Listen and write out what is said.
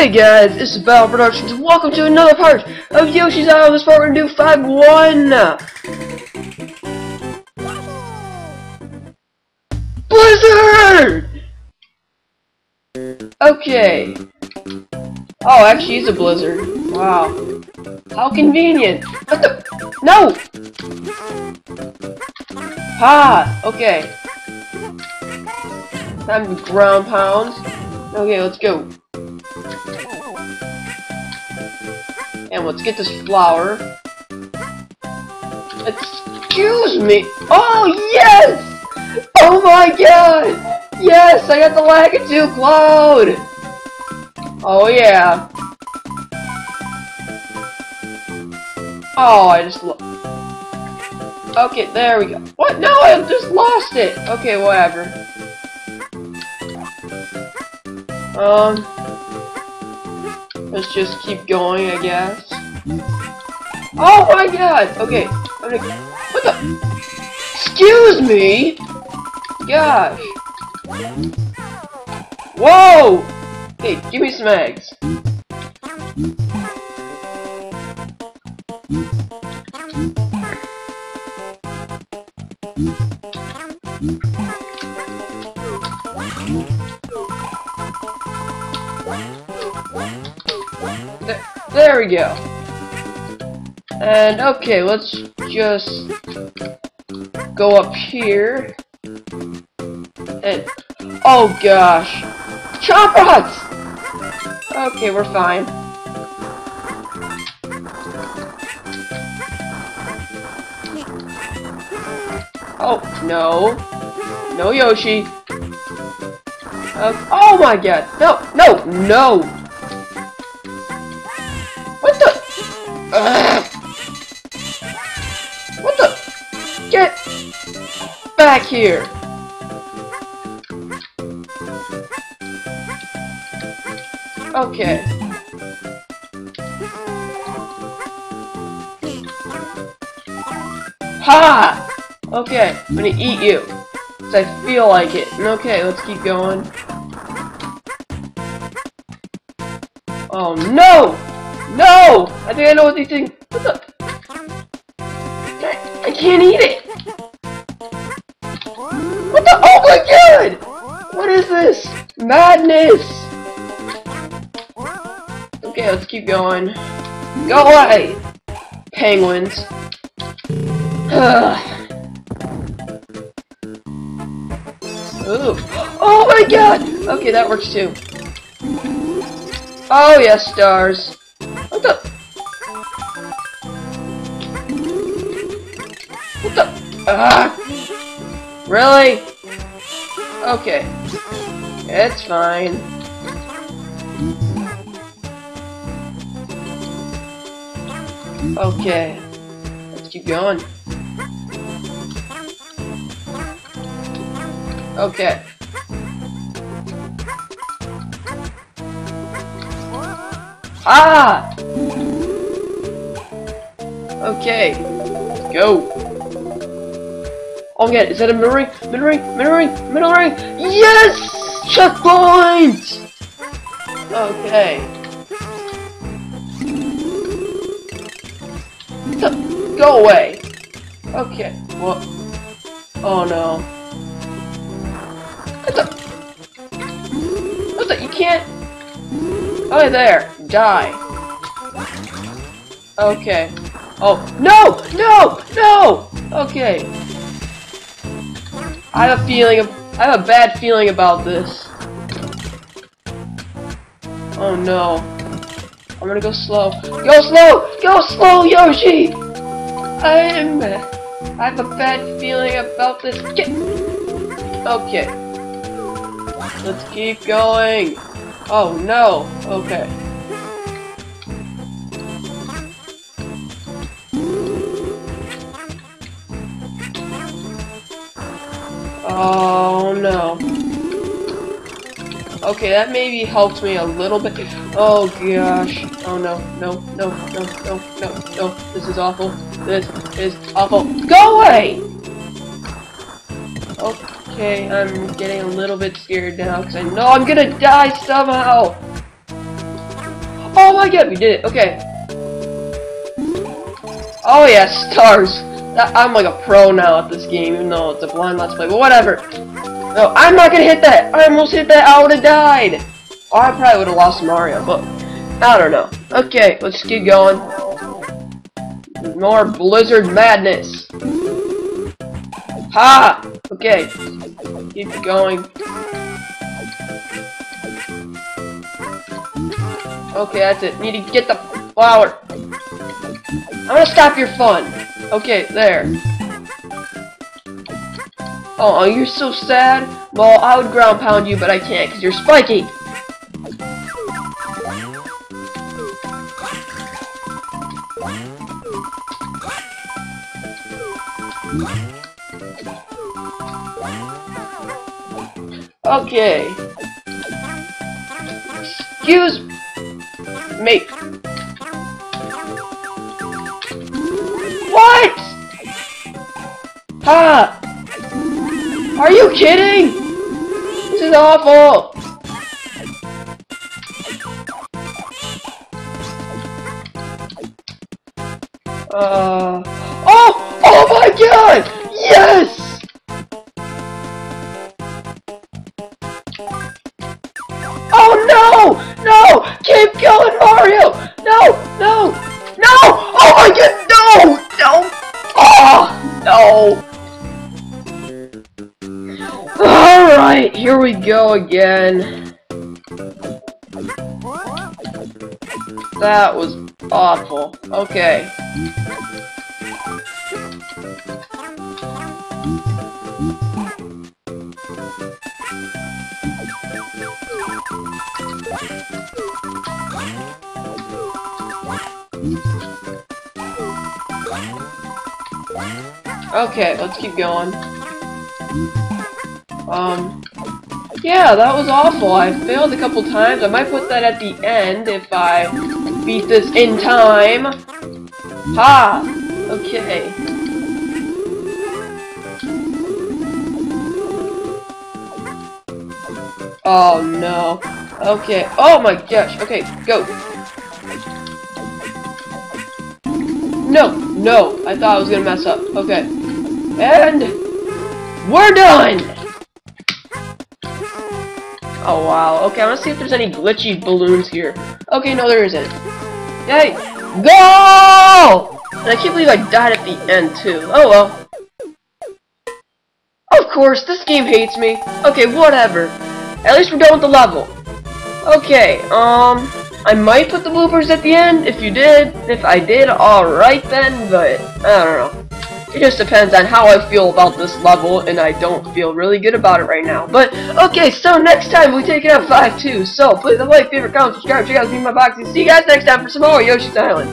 Hey guys, this is Battle Productions and welcome to another part of Yoshi's Island. This part we're gonna do 5-1. Blizzard! Okay. Oh, actually it's a blizzard. Wow. How convenient. What the? No! Ha! Okay. Time to ground pounds. Okay, let's go. And let's get this flower. Excuse me! Oh, yes! Oh my god! Yes! I got the Lakitu Cloud! Oh yeah. Oh, I just okay, there we go. What? No, I just lost it! Okay, whatever. Let's just keep going, I guess. Oh my god! Okay, I'm gonna... What the? Excuse me! Gosh. Whoa! Hey, give me some eggs. There we go. And okay, let's just go up here. And oh gosh, chomp rods! Okay, we're fine. Oh no, no Yoshi. Oh my god, no, no, no! What the? What the? Get back here! Okay. Ha! Okay, I'm gonna eat you. Cause I feel like it. Okay, let's keep going. Oh no! No! I think I know what these things. What the? I can't eat it! What the? Oh my god! What is this? Madness! Okay, let's keep going. Go away! Penguins. Ooh. Oh my god! Okay, that works too. Oh yes, stars. What the? What the? Really? Okay. It's fine. Okay. Let's keep going. Okay. Ah! Okay. Let's go. Oh my god, is that a middle ring? Middle ring? Middle ring? Middle ring? Yes! Checkpoint! Okay. Go away. Okay. Well. Oh no. What the? What the? You can't. Oh, there. Die. Okay. Oh no! No! No! Okay. I have a bad feeling about this. Oh no. I'm gonna go slow. Go slow! Go slow, Yoshi! I have a bad feeling about this. Okay. Let's keep going. Oh no. Okay. Oh no. Okay, that maybe helps me a little bit. Oh gosh. Oh no, no, no, no, no, no, no. This is awful. This is awful. Go away! Okay, I'm getting a little bit scared now because I know I'm gonna die somehow. Oh my god, we did it. Okay. Oh yeah, stars. I'm like a pro now at this game, even though it's a blind let's play. But whatever. No, I'm not gonna hit that. I almost hit that. I would have died. Or I probably would have lost Mario, but I don't know. Okay, let's keep going. More blizzard madness. Ha! Okay. Keep going. Okay, that's it. Need to get the flower. I'm gonna stop your fun. Okay, there. Oh, you're so sad? Well, I would ground pound you, but I can't because you're spiky. Okay. Excuse me. What? Ha! Are you kidding? This is awful. Oh my god! Yes! Oh no! No! Keep going, Mario! No! No! No! Oh my god! No! No! Oh! No! Alright, here we go again. That was awful. Okay. Okay, let's keep going. Yeah, that was awful. I failed a couple times. I might put that at the end if I beat this in time. Ha! Okay. Oh no. Okay. Oh my gosh. Okay, go. No, no. I thought I was gonna mess up. Okay. And we're done! Oh wow. Okay, I wanna see if there's any glitchy balloons here. Okay, no there isn't. Yay! Go! And I can't believe I died at the end too. Oh well. Of course, this game hates me. Okay, whatever. At least we're done with the level. Okay, I might put the bloopers at the end if you did. If I did, alright then, but I don't know. It just depends on how I feel about this level, and I don't feel really good about it right now. But, okay, so next time we take it out 5-2. So, please like, favorite, comment, subscribe, check out my boxes. See you guys next time for some more Yoshi's Island.